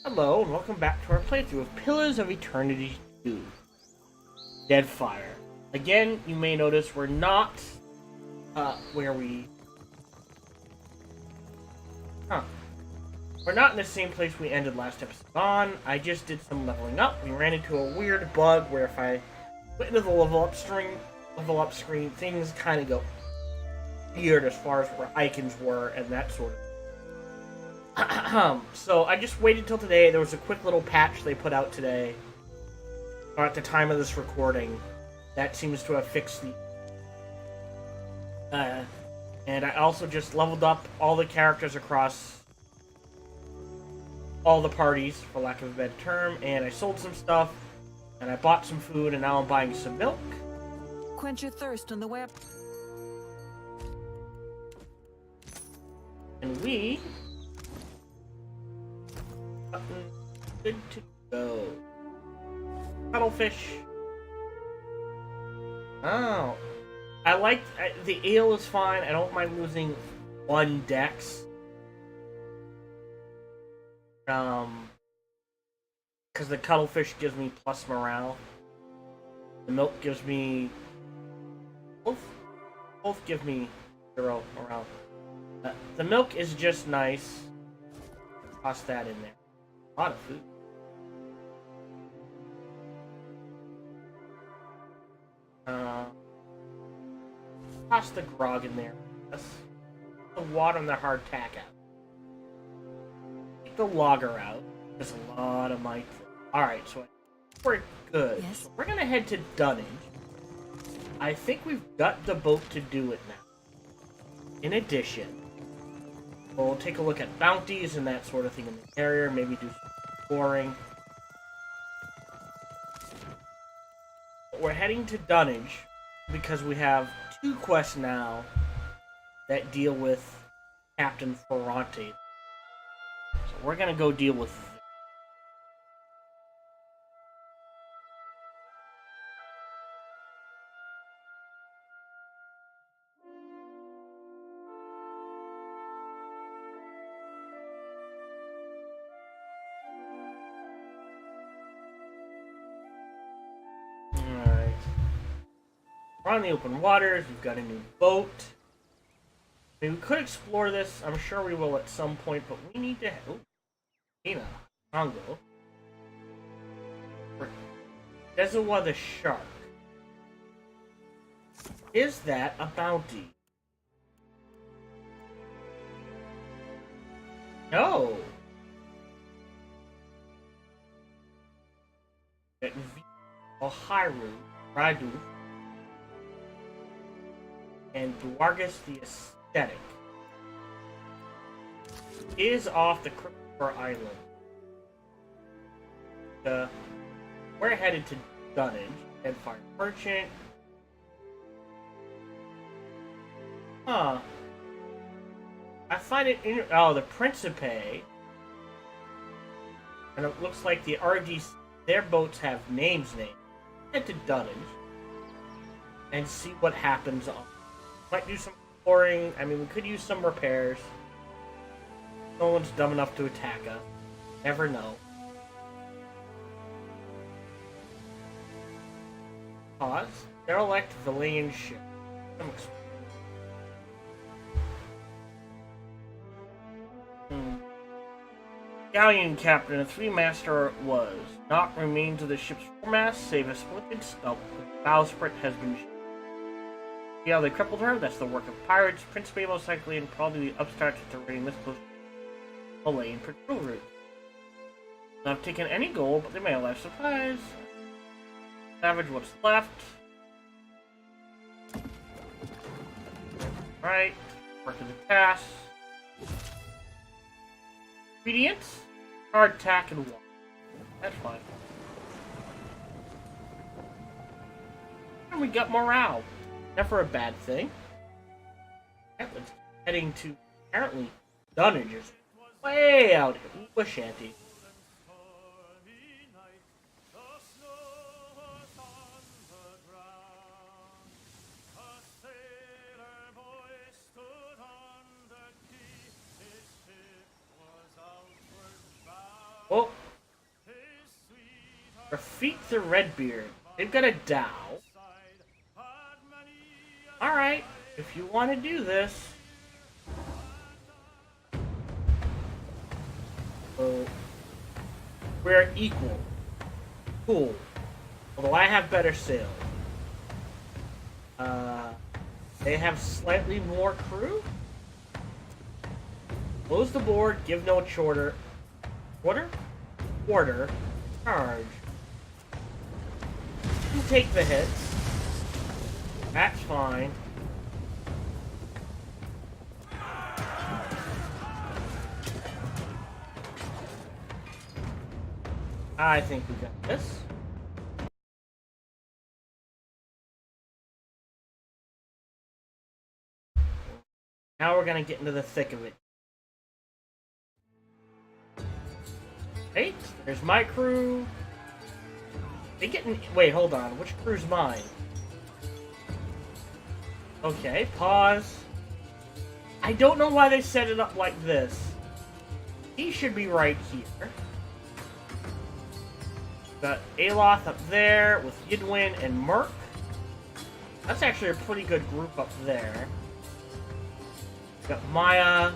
Hello, and welcome back to our playthrough of Pillars of Eternity 2, DeadFire. Again, you may notice we're not, We're not in the same place we ended last episode on. I just did some leveling up. We ran into a weird bug where if I went into the level up screen, things kind of go weird as far as where icons were and that sort of. So I just waited till today. There was a quick little patch they put out today, or at the time of this recording, that seems to have fixed the. And I also just leveled up all the characters across all the parties, for lack of a better term, and I sold some stuff, and I bought some food, and now I'm buying some milk. Quench your thirst on the web. And we good to go. Cuttlefish. Oh. The eel is fine. I don't mind losing one dex. Because the cuttlefish gives me plus morale. The milk gives me... Both give me 0 morale. The milk is just nice. Toss that in there. A lot of food. Toss the grog in there. That's the water and the hardtack out. Take the logger out. There's a lot of my... Alright, so we're good. Yes. So we're gonna head to Dunnage. I think we've got the boat to do it now. In addition, we'll take a look at bounties and that sort of thing in the area, maybe do some exploring. We're heading to Dunnage because we have 2 quests now that deal with Captain Ferrante. So we're gonna go deal with them. We're on the open waters, we've got a new boat. I mean, we could explore this, I'm sure we will at some point, but we need to... Oh, Congo. Dezawa the Shark. Is that a bounty? No! At Ohiru, Radu, and Duargus the Aesthetic is off the Christopher Island. We're headed to Dunnage, DeadFire Merchant. Huh. I find it the Principe. And it looks like the RDC, their boats have names. Head to Dunnage and see what happens on. Might do some exploring. I mean, we could use some repairs. No one's dumb enough to attack us. Never know. Pause. Derelict Villain ship. Galleon captain, a 3-master was. Not remains of the ship's foremast, save a splintered stump. The bowsprit has been. See how they crippled her? That's the work of pirates, Principe most likely, and probably the upstarts at the rain this close to Malayan patrol route. Not taken any gold, but they may have left supplies. Savage what's left. Alright, work of the task. Ingredients? Hardtack and water. That's fine. And we got morale. Never a bad thing. Right, let's heading to apparently Dunnage is way out here. Ooh, a shanty. Oh, Defeat the Redbeard. They've got a Dow. Alright, if you want to do this. So, we're equal. Cool. Although I have better sails. They have slightly more crew? Close the board, give no quarter. Quarter. Charge. You take the hits. That's fine. I think we got this. Now we're gonna get into the thick of it. Hey, there's my crew. They getting... Wait, hold on. Which crew's mine? Okay, pause. I don't know why they set it up like this. He should be right here. Got Aloth up there with Yidwin and Merc. That's actually a pretty good group up there. Got Maya.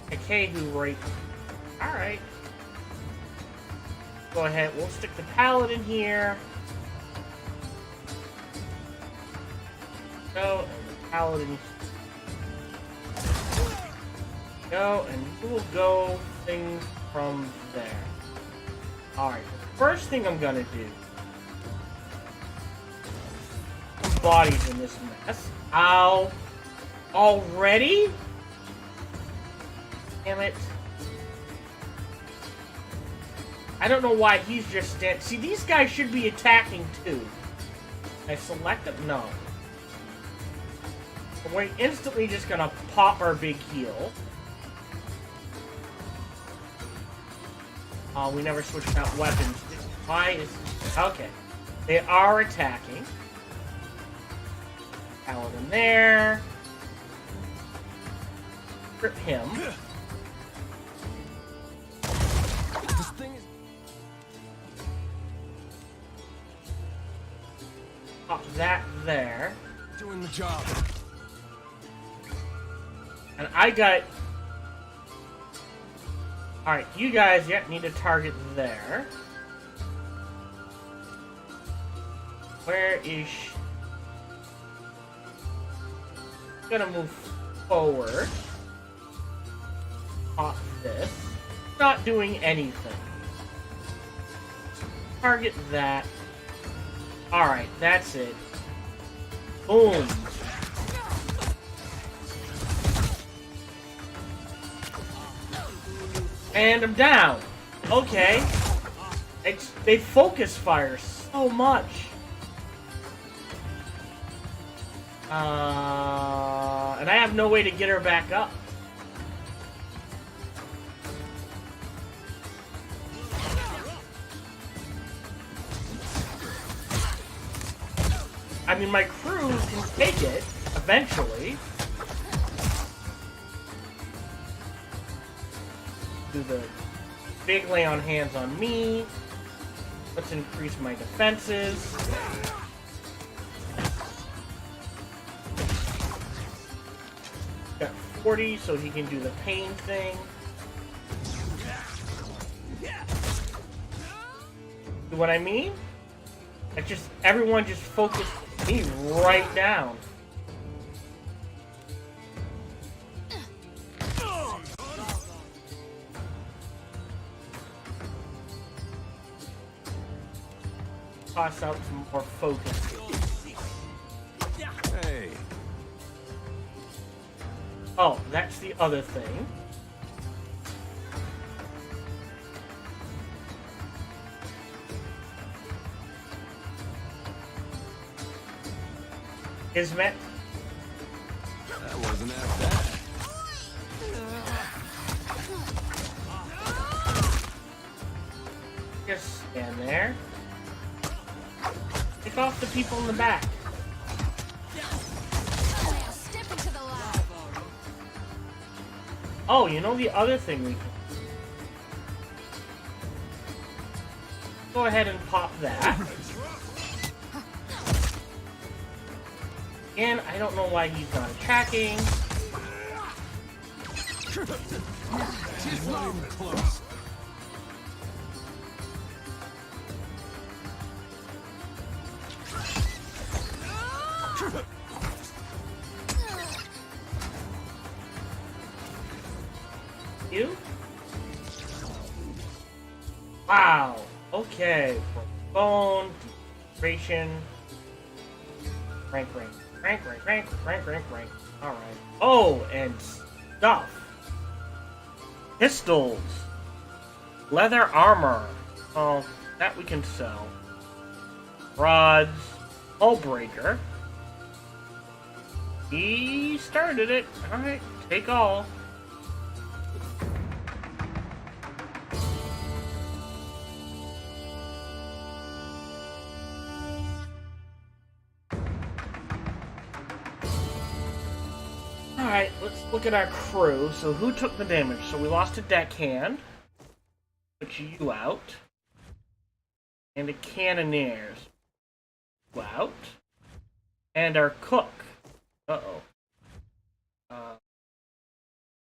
Akehu right. Alright. Go ahead, we'll stick the Paladin here. Go, and the Paladin. Go, and we'll go things from there. Alright, first thing I'm gonna do. Some bodies in this mess. Ow. Already? Damn it. I don't know why he's just standing. See, these guys should be attacking too. I select them? No. So we're instantly just gonna pop our big heal. Oh, we never switched out weapons. Why is... Okay. They are attacking. Paladin there. Rip him. This thing is... Pop that there. Doing the job. And I got... Alright, you guys need to target there. Where is she? Gonna move forward. Pop this. Not doing anything. Target that. Alright, that's it. Boom. And I'm down. Okay. They focus fire so much. And I have no way to get her back up. I mean, my crew can take it eventually. Do the big lay on hands on me. Let's increase my defenses. Got 40, so he can do the pain thing. See what I mean? Like just everyone just focus me right down. Toss out some more focus. Hey. Oh, that's the other thing. Ismet. That wasn't half bad. Just stand there. Pick off the people in the back. Oh, you know the other thing we can... Go ahead and pop that. Again, I don't know why he's not attacking. She's not even close. You? Wow. Okay. Bone, duration. Rank. Alright. Oh, and stuff. Pistols. Leather armor. Oh, that we can sell. Rods. Hull breaker. He started it. Alright, take all. Alright, let's look at our crew. So who took the damage? So we lost a deckhand. Put you out. And a cannoneers. You out. And our cook. Uh-oh.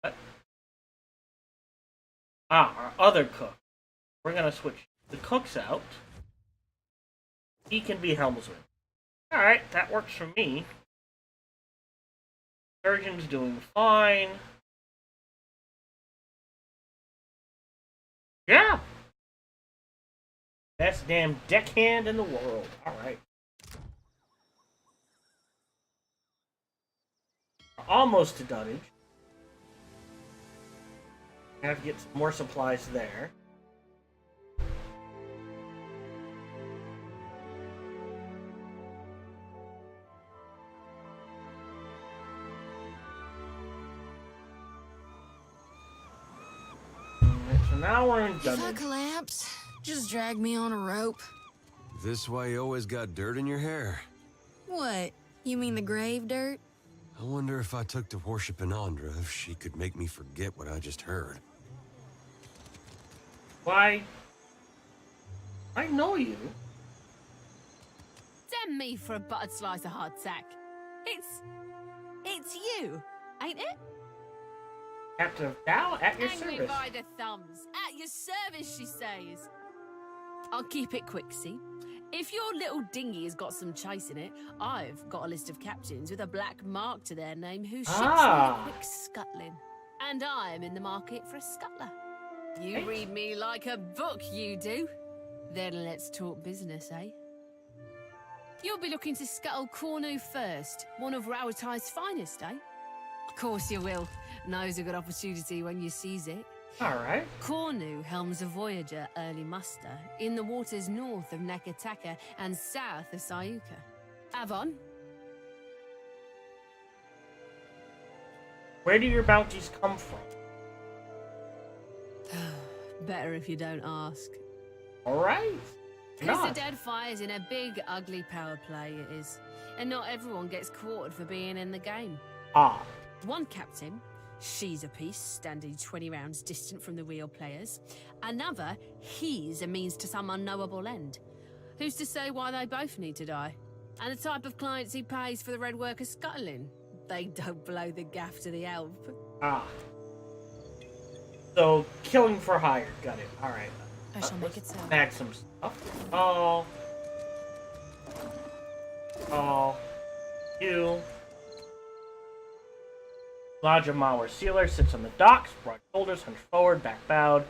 What? Our other cook. We're gonna switch the cooks out. He can be helmsman. Alright, that works for me. Surgeon's doing fine. Yeah! Best damn deckhand in the world. Alright. Almost to dunnage. I have to get some more supplies there. So now we're in If I dunnage. collapse, just drag me on a rope. This why you always got dirt in your hair? What? You mean the grave dirt? I wonder if I took to worshiping Andra, if she could make me forget what I just heard. Why? I know you. Damn me for a buttered slice of hardtack. It's you, ain't it? Captain of Tao, at your Hang me service. by the thumbs. At your service, she says. I'll keep it quick, see? If your little dinghy has got some chase in it, I've got a list of captains with a black mark to their name whose ships need a quick scuttling. And I'm in the market for a scuttler. You Right. read me like a book, you do. Then let's talk business, eh? You'll be looking to scuttle Cornu first, one of Rowatai's finest, eh? Of course you will. Knows a good opportunity when you seize it. Alright. Cornu helms a voyager early muster in the waters north of Nakataka and south of Sayuka. Avon, Where do your bounties come from? better if you don't ask. Alright. Because Not. the DeadFire's in a big, ugly power play, it is. And not everyone gets quartered for being in the game. Ah. One captain, she's a piece, standing 20 rounds distant from the real players. Another, he's a means to some unknowable end. Who's to say why they both need to die? And the type of clients he pays for the red worker scuttling? They don't blow the gaff to the elf. Ah. So, killing for hire. Got it. Alright. I shall make Let's it so. bag some stuff. Oh. Oh. You. Laja Mauer Sealer sits on the docks, broad shoulders, hunched forward, back bowed.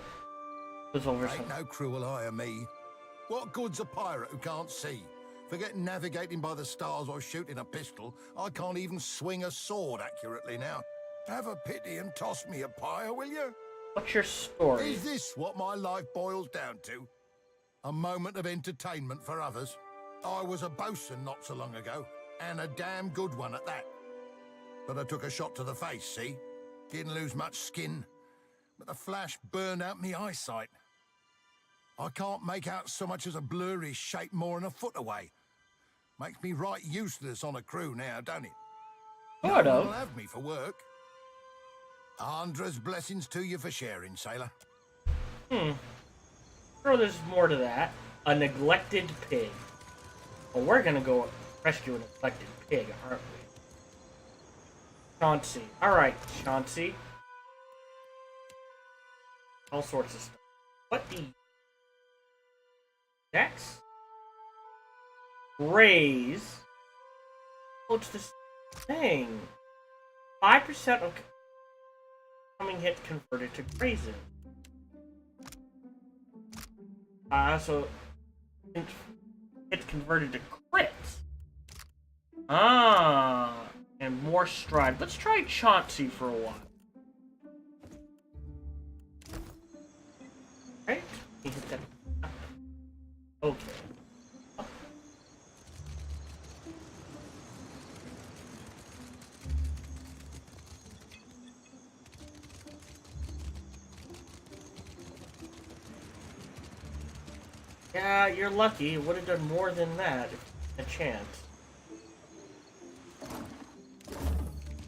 Goes over some. Ain't no cruel eye of me. What good's a pirate who can't see? Forget navigating by the stars or shooting a pistol. I can't even swing a sword accurately now. Have a pity and toss me a pyre, will you? What's your story? Is this what my life boils down to? A moment of entertainment for others? I was a bosun not so long ago, and a damn good one at that. But I took a shot to the face, see? Didn't lose much skin, but the flash burned out me eyesight. I can't make out so much as a blurry shape more than a foot away. Makes me right useless on a crew now, don't it? Sort No of. one will have me for work. Andra's blessings to you for sharing, sailor. Sure, there's more to that. A neglected pig. Well, we're gonna go rescue a neglected pig, aren't we? Chauncey. Alright, Chauncey. All sorts of stuff. What do you... Next? Raise. Oh, it's this thing. 5% of coming hit converted to grazing. So it's converted to crits. Ah, and more stride. Let's try Chauncey for a while. Right? He hit that. Okay. Yeah, you're lucky. You would have done more than that if you had a chance.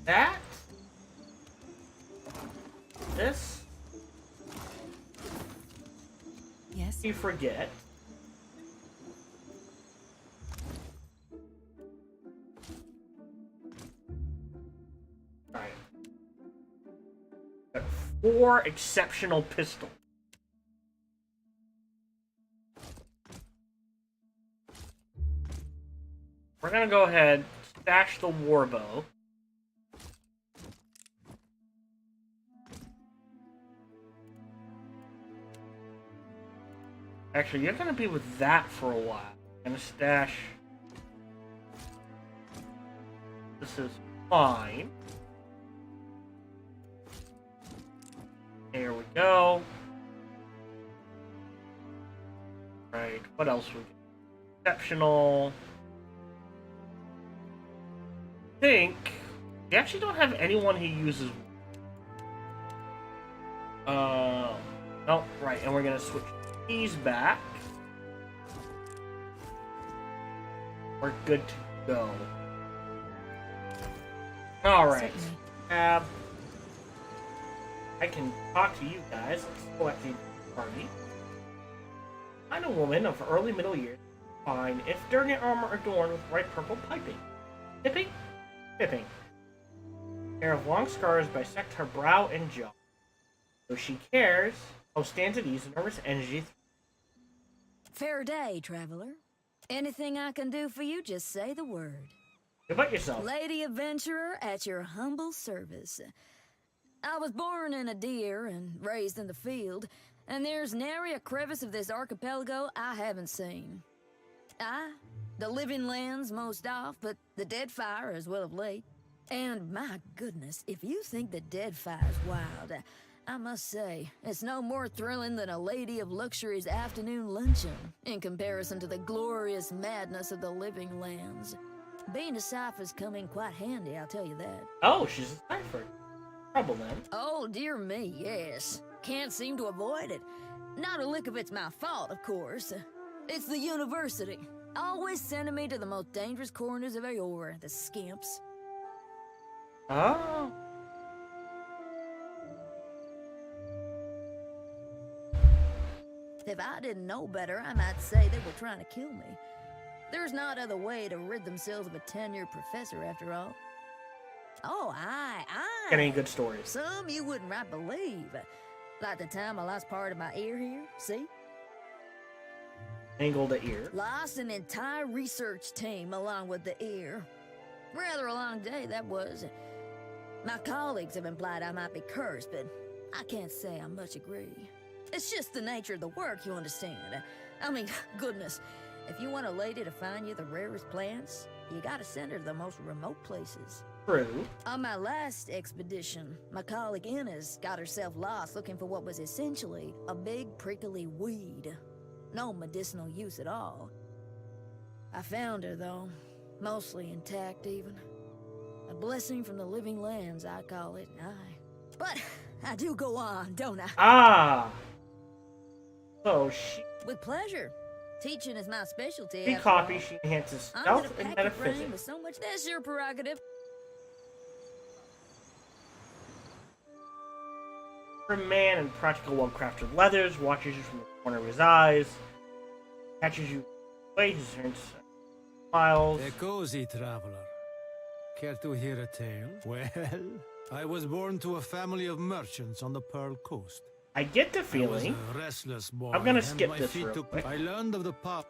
That? This? Yes. You forget. Alright. Got 4 exceptional pistols. We're gonna go ahead, stash the warbow. Actually, you're gonna be with that for a while. I'm gonna stash. This is fine. There we go. Right, what else we get? Exceptional. I think we actually don't have anyone who uses. No, right, and we're gonna switch these back. We're good to go. All right, I can talk to you guys. Let's go at the party. Find a woman of early middle years. Fine, if dirty armor adorned with bright purple piping. Tipping? Tipping. A pair of long scars bisect her brow and jaw. Though she cares, stands at ease in nervous energy. Fair day, traveler. Anything I can do for you, just say the word. How about yourself? Lady adventurer at your humble service. I was born in a deer and raised in the field, and there's nary a crevice of this archipelago I haven't seen. The living lands most off, but the DeadFire as well of late. And my goodness, if you think the DeadFire's wild, I must say, it's no more thrilling than a lady of luxury's afternoon luncheon in comparison to the glorious madness of the living lands. Being a cipher's come in quite handy, I'll tell you that. Oh, she's a cipher. Trouble then. Oh, dear me, yes. Can't seem to avoid it. Not a lick of it's my fault, of course. It's the university. Always sending me to the most dangerous corners of Eora, the skimps. Oh. If I didn't know better, I might say they were trying to kill me. There's not other way to rid themselves of a tenured professor, after all. Oh, aye. Got any good stories? Some you wouldn't right believe. Like the time I lost part of my ear here, see? Angled the ear. Lost an entire research team along with the ear. Rather a long day, that was. My colleagues have implied I might be cursed, but I can't say I much agree. It's just the nature of the work, you understand. I mean, goodness, if you want a lady to find you the rarest plants, you gotta send her to the most remote places. True. On my last expedition, my colleague Inez got herself lost looking for what was essentially a big prickly weed. No medicinal use at all. I found her, though, mostly intact even. A blessing from the living lands, I call it, aye. But I do go on, don't I? Ah. So she. With pleasure. Teaching is my specialty. She after all. copies. She enhances I'm stealth gonna and pack your brain metaphysics. with so much. That's your prerogative. For man in practical, well-crafted leathers, watches you from the corner of his eyes. catches you away, miles. A cozy traveler. Care to hear a tale? Well, I was born to a family of merchants on the Pearl Coast. I get the I was feeling. a restless boy. I'm gonna and skip my this feet real took- quick. I learned of the pub.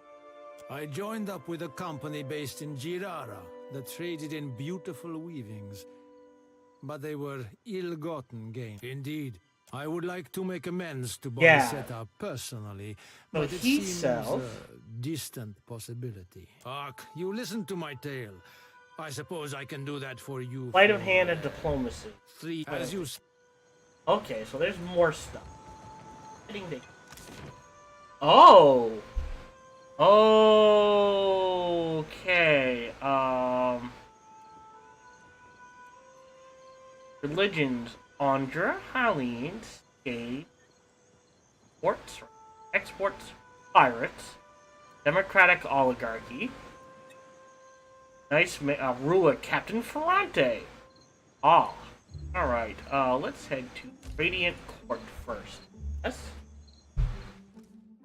I joined up with a company based in Girara that traded in beautiful weavings. But they were ill-gotten gains. Indeed, I would like to make amends to Yeah. Bonisetta personally, So but it he seems sells. a distant possibility. Ark, you listen to my tale. I suppose I can do that for you. Sleight of for, hand and diplomacy. 3, as you Okay, so there's more stuff. Oh! Okay, religions, Andra, Halines, Skate, exports, pirates, democratic oligarchy, nice ruler, Captain Ferrante. Ah, alright, let's head to Radiant Court first. Yes?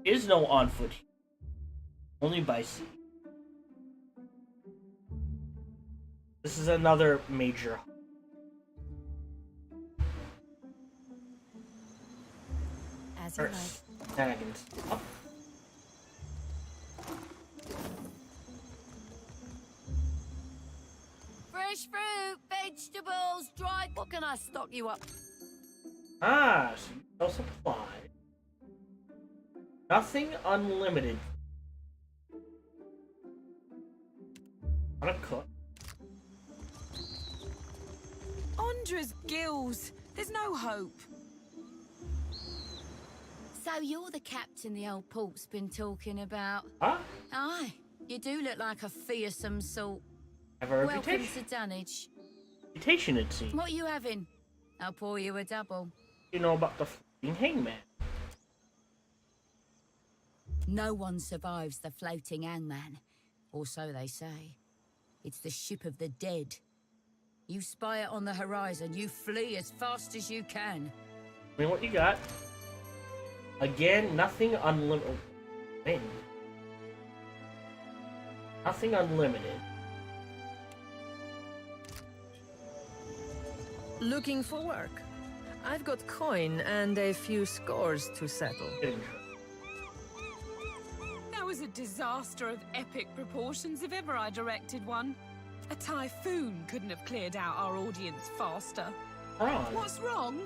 Is no on foot here. Only by sea. This is another major hub. As you like. Dragons. Up. Fresh fruit, vegetables, dried. What can I stock you up? Ah, so you no supply. Nothing unlimited. Want to cook? Andra's gills. There's no hope. So you're the captain the old port's been talking about? Huh? Aye, you do look like a fearsome sort. Have a Welcome reputation. to Dunwich. Reputation, it seems. What are you having? I'll pour you a double. You know about the floating hangman. No one survives the floating hangman, or so they say. It's the ship of the dead. You spy it on the horizon, you flee as fast as you can. I mean, what you got? Again, nothing unlimited. Man. Nothing unlimited. Looking for work. I've got coin and a few scores to settle. That was a disaster of epic proportions if ever I directed one. A typhoon couldn't have cleared out our audience faster. Wrong. What's wrong?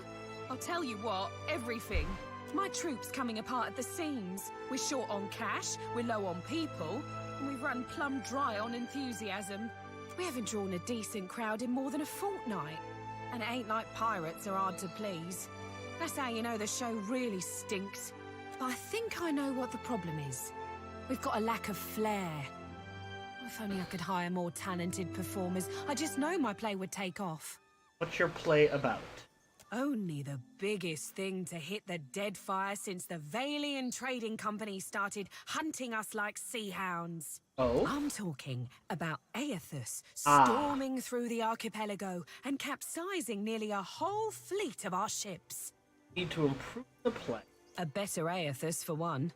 I'll tell you what, everything. My troop's coming apart at the seams. We're short on cash, we're low on people, and we've run plumb dry on enthusiasm. We haven't drawn a decent crowd in more than a fortnight. And it ain't like pirates are hard to please. That's how you know the show really stinks. But I think I know what the problem is. We've got a lack of flair. If only I could hire more talented performers, I just know my play would take off. What's your play about? Only the biggest thing to hit the DeadFire since the Valian Trading Company started hunting us like sea hounds. Oh? I'm talking about Aethus storming through the archipelago and capsizing nearly a whole fleet of our ships. Need to improve the play. A better Aethus, for one.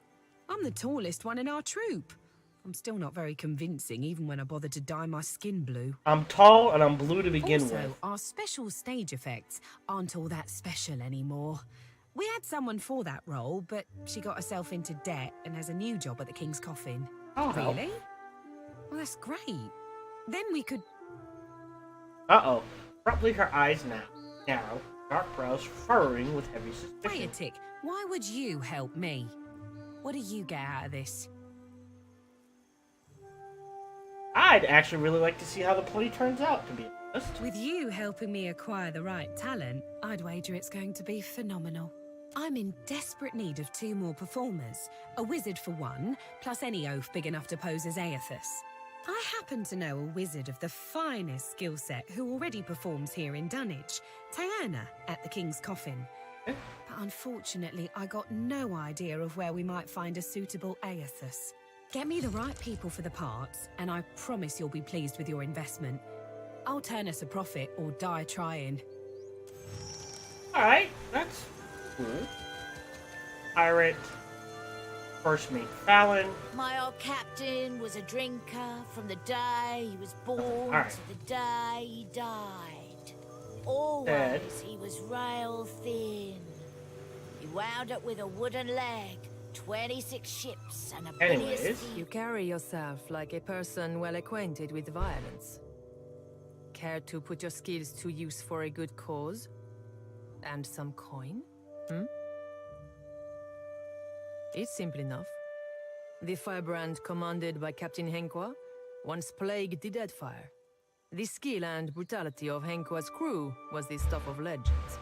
I'm the tallest one in our troop. I'm still not very convincing, even when I bother to dye my skin blue. I'm tall and I'm blue to begin Also, with. our special stage effects aren't all that special anymore. We had someone for that role, but she got herself into debt and has a new job at the King's Coffin. Oh, hell. Really? Well, that's great. Then we could... Uh-oh. Abruptly her eyes narrow, dark brows furrowing with heavy Wait a suspicion. tick. Why would you help me? What do you get out of this? I'd actually really like to see how the play turns out, to be honest. With you helping me acquire the right talent, I'd wager it's going to be phenomenal. I'm in desperate need of 2 more performers. A wizard for one, plus any oaf big enough to pose as Aethus. I happen to know a wizard of the finest skill set who already performs here in Dunwich, Diana at the King's Coffin. But unfortunately, I got no idea of where we might find a suitable Aethus. Get me the right people for the parts, and I promise you'll be pleased with your investment. I'll turn us a profit or die trying. Alright, that's cool. Pirate. First mate Fallon. My old captain was a drinker from the day he was born Alright. to the day he died. Always Dead. he was rail thin. He wound up with a wooden leg, 26 ships, and a bilious Anyways. feet. You carry yourself like a person well acquainted with violence. Care to put your skills to use for a good cause? And some coin? It's simple enough. The firebrand commanded by Captain Henqua once plagued the DeadFire. The skill and brutality of Henqua's crew was the stuff of legends.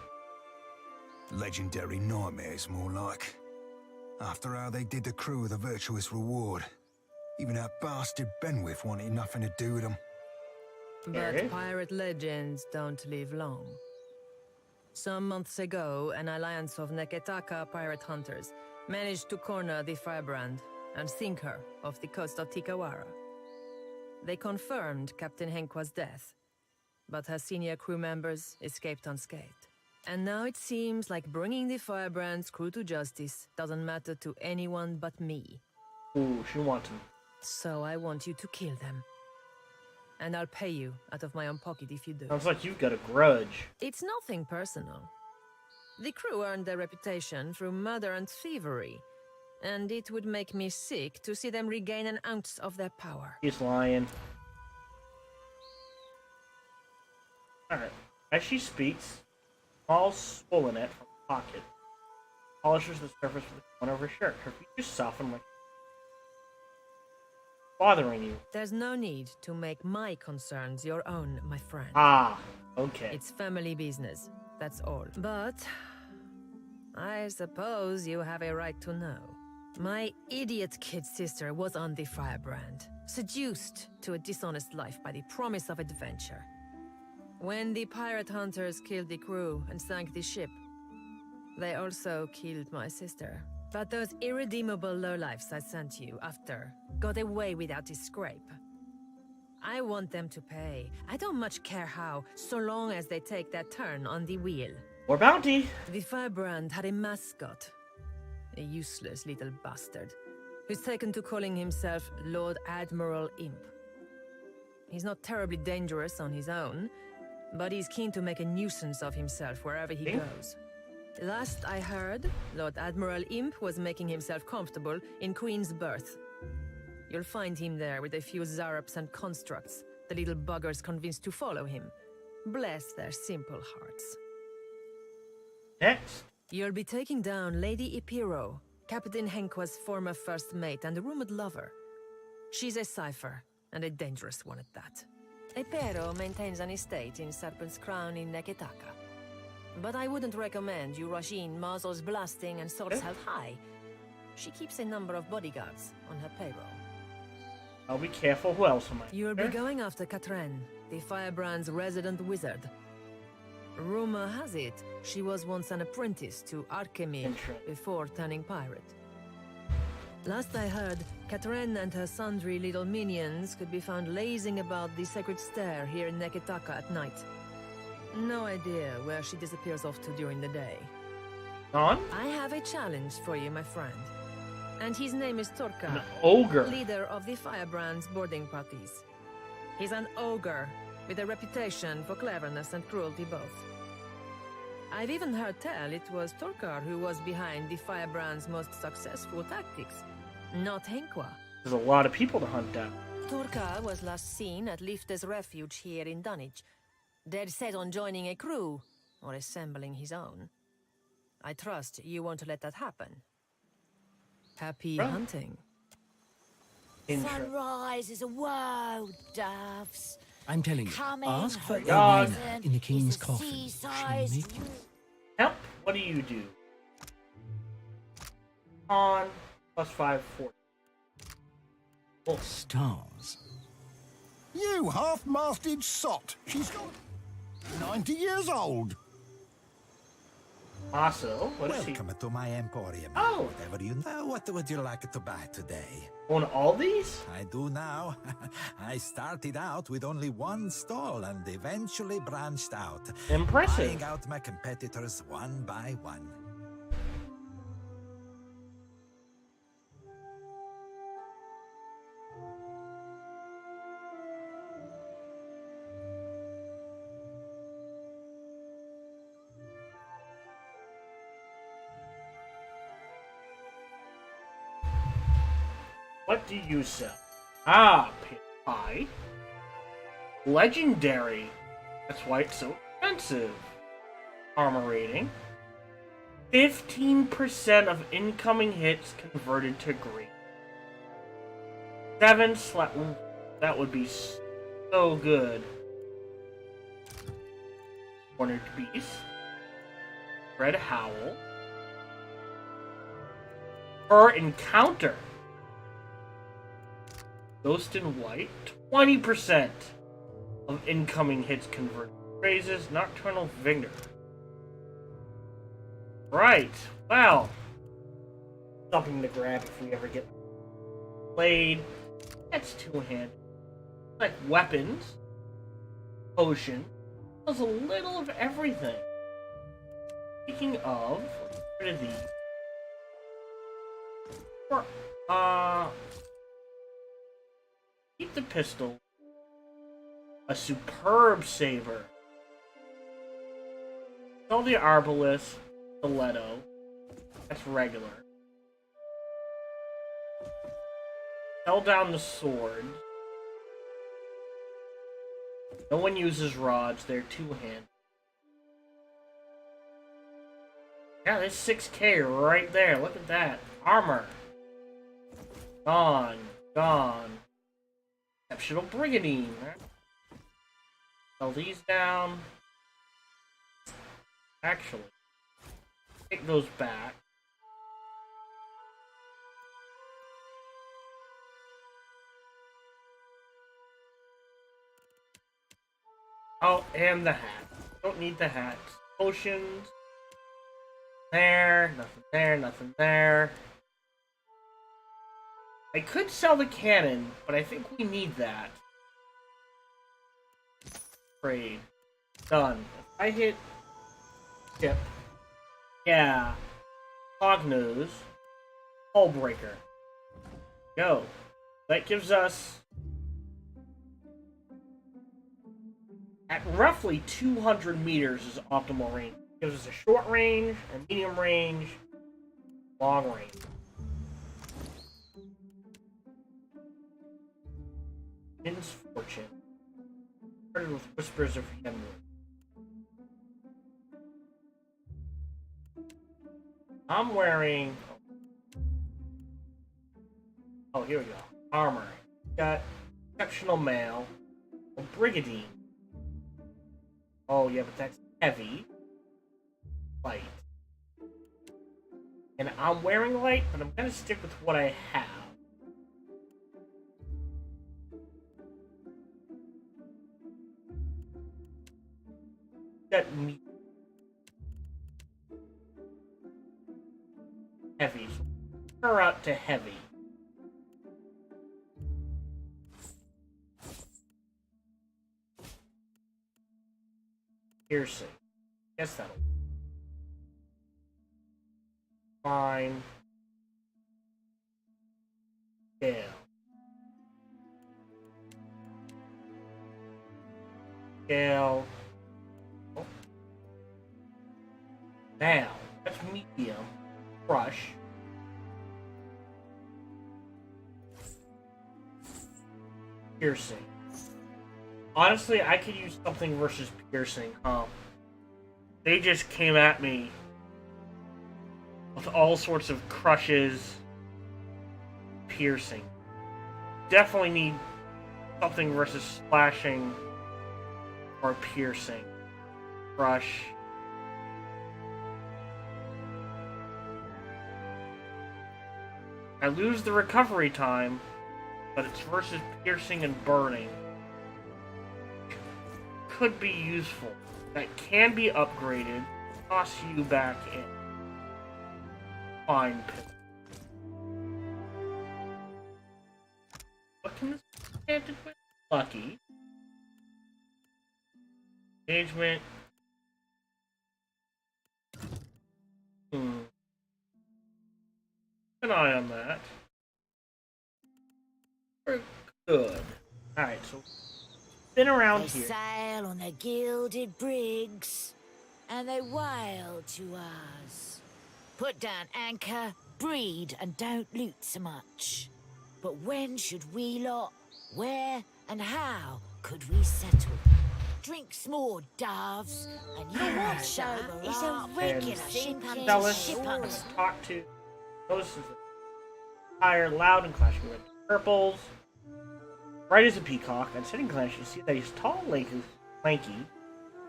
Legendary nightmares, more like. After how they did the crew with a virtuous reward. Even that bastard Benwith wanted nothing to do with them. But pirate legends don't live long. Some months ago, an alliance of Neketaka pirate hunters managed to corner the firebrand and sink her off the coast of Tikawara. They confirmed Captain Henqua's death, but her senior crew members escaped unscathed. And now it seems like bringing the firebrand's crew to justice doesn't matter to anyone but me. Ooh, she wants him. So I want you to kill them. And I'll pay you out of my own pocket if you do. Sounds like you've got a grudge. It's nothing personal. The crew earned their reputation through murder and thievery, and it would make me sick to see them regain an ounce of their power. He's lying. Alright. As she speaks, small swollenet from the pocket polishes the surface with the corner of her shirt. Her features soften like bothering you. There's no need to make my concerns your own, my friend. Ah, okay. It's family business, that's all. But I suppose you have a right to know. My idiot kid sister was on the firebrand, seduced to a dishonest life by the promise of adventure. When the pirate hunters killed the crew and sank the ship, they also killed my sister. But those irredeemable lowlifes I sent you after got away without a scrape. I want them to pay. I don't much care how, so long as they take their turn on the wheel. More bounty! The firebrand had a mascot. A useless little bastard, who's taken to calling himself Lord Admiral Imp. He's not terribly dangerous on his own, but he's keen to make a nuisance of himself wherever he goes. Last I heard, Lord Admiral Imp was making himself comfortable in Queen's Berth. You'll find him there with a few Zarups and constructs, the little buggers convinced to follow him. Bless their simple hearts. Next. You'll be taking down Lady Ipiro, Captain Henqua's former first mate and a rumored lover. She's a cipher, and a dangerous one at that. Ipiro maintains an estate in Serpent's Crown in Neketaka. But I wouldn't recommend you rush in muzzles blasting and swords held high. She keeps a number of bodyguards on her payroll. I'll be careful. Who else am I? You'll be going after Katren, the firebrand's resident wizard. Rumor has it, she was once an apprentice to Archimage before turning pirate. Last I heard, Katren and her sundry little minions could be found lazing about the sacred stair here in Neketaka at night. No idea where she disappears off to during the day. On? I have a challenge for you, my friend. And his name is Torka. An ogre. Leader of the Firebrand's boarding parties. He's an ogre, with a reputation for cleverness and cruelty both. I've even heard tell it was Torkar who was behind the Firebrand's most successful tactics, not Henqua. There's a lot of people to hunt down. Torkar was last seen at Lifte's refuge here in Dunwich, dead set on joining a crew, or assembling his own. I trust you won't let that happen. Happy hunting. Sunrise is a woe, doves. I'm telling you, Coming ask for Dog. Eora in the king's coffin. She'll Sea-sized make you. Help. What do you do? On +5, 40. Oh, stars. You half-masted sot! She's got 90 years old! Also, what is he? Welcome to my emporium. Oh. Whatever you know, what would you like to buy today? Own all these? I do now. I started out with only one stall and eventually branched out. Impressive. Buying out my competitors one by one. What do you sell? Ah, pie. Legendary. That's why it's so expensive. Armor rating. 15% of incoming hits converted to green. 7 slap. That would be so good. Cornered Beast. Red Howl. Per encounter. Ghost in White. 20% of incoming hits converted. Phrases. Nocturnal Vigor. Right. Well. Something to grab if we ever get played. That's two-handed. Like weapons. Potion. Does a little of everything. Speaking of, let's get rid of these. Keep the pistol. A superb saber. Sell the arbalist, stiletto. That's regular. Sell down the sword. No one uses rods, they're two-handed. Yeah, there's 6k right there. Look at that. Armor. Gone. Gone. Exceptional Brigandine. Sell these down. Actually, take those back. Oh, and the hat. Don't need the hat. Potions. There, nothing there, nothing there. I could sell the cannon, but I think we need that. Trade. Done. If I hit ship. Yeah. Hognose. Hullbreaker. Go. That gives us at roughly 200 meters is optimal range. Gives us a short range, a medium range, long range. Finn's Fortune. Started with Whispers of Henwood. I'm wearing... Oh, here we go. Armor. Got Exceptional Mail. A Brigandine. Oh, yeah, but that's heavy. Light. And I'm wearing light, but I'm gonna stick with what I have. Got me heavy. So her out to heavy. Piercing. Guess that'll. Fine. Scale. Scale. Oh. Now, that's medium. Crush. Piercing. Honestly, I could use something versus piercing, huh? They just came at me with all sorts of crushes, piercing. Definitely need something versus slashing or piercing. Crush. I lose the recovery time, but it's versus piercing and burning. Could be useful. That can be upgraded. Toss you back in. Fine pit. What can this be enchanted with? Lucky. Engagement. Keep an eye on that. We're good. Alright, so been around they here. Sail on the gilded brigs, and they wail to us. Put down anchor, breed, and don't loot so much. But when should we lot? Where and how could we settle? Drink s'more, doves, and you want sober It's a regular ship Dallas talk to ghosts. Fire loud and clashing red purples. Bright as a peacock, and sitting glance, you see that he's tall, lanky,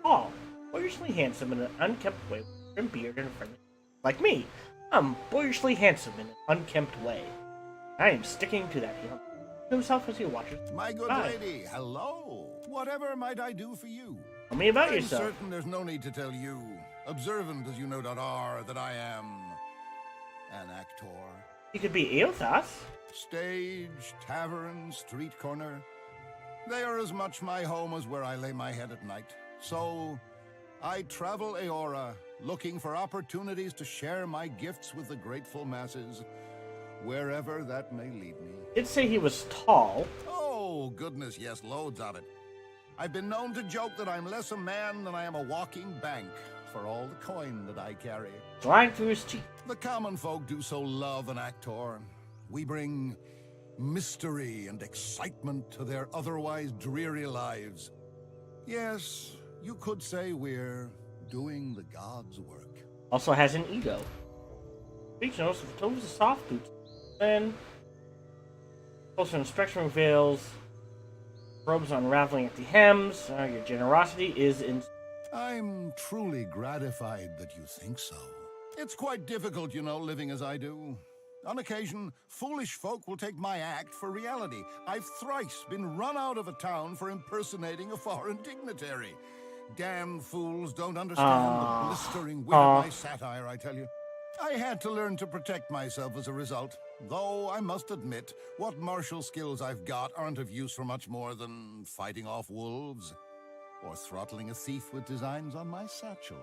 tall, boyishly handsome in an unkempt way, with trim beard and a friendly. Like me, I'm boyishly handsome in an unkempt way. I am sticking to that, he humbles himself as he watches. My good lady, hello. Whatever might I do for you? Tell me about I'm yourself. Certain there's no need to tell you, observant as you no doubt are, that I am an actor. You could be Eothas. Stage, tavern, street corner. They are as much my home as where I lay my head at night. So, I travel Eora, looking for opportunities to share my gifts with the grateful masses, wherever that may lead me. Did say he was tall. Oh, goodness, yes, loads of it. I've been known to joke that I'm less a man than I am a walking bank, for all the coin that I carry. Lying through his teeth. The common folk do so love an actor. We bring mystery and excitement to their otherwise dreary lives. Yes, you could say we're doing the gods' work. Also has an ego. Speaks notes of toes of soft boots. Then, closer inspection reveals robes unraveling at the hems. Your generosity is in. I'm truly gratified that you think so. It's quite difficult, you know, living as I do. On occasion, foolish folk will take my act for reality. I've thrice been run out of a town for impersonating a foreign dignitary. Damn fools don't understand the blistering wit of my satire, I tell you. I had to learn to protect myself as a result, though I must admit, what martial skills I've got aren't of use for much more than fighting off wolves or throttling a thief with designs on my satchel.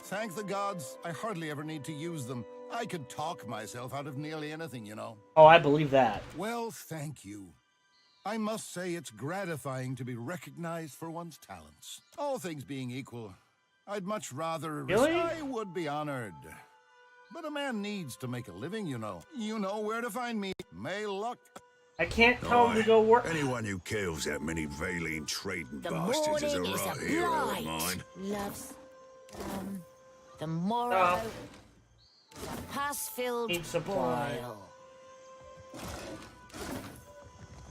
Thank the gods, I hardly ever need to use them. I could talk myself out of nearly anything, you know. Oh, I believe that. Well, thank you. I must say it's gratifying to be recognized for one's talents. All things being equal, I'd much rather... Really? I would be honored. But a man needs to make a living, you know. You know where to find me. May luck. I can't tell him to go work. Anyone who kills that many Valine trading The bastards is a morning is right a hero of blight. mine. Loves, the morrow, the pus-filled Need supply. boil.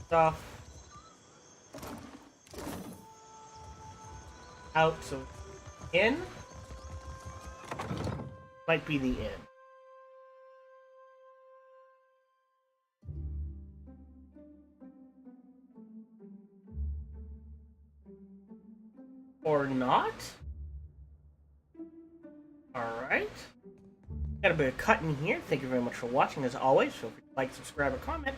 Stuff. Out, so in? Might be the in. Or not? Alright. Got a bit of cutting here. Thank you very much for watching. As always, feel free to like, subscribe, or comment.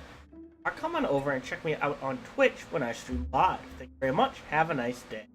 Or come on over and check me out on Twitch when I stream live. Thank you very much. Have a nice day.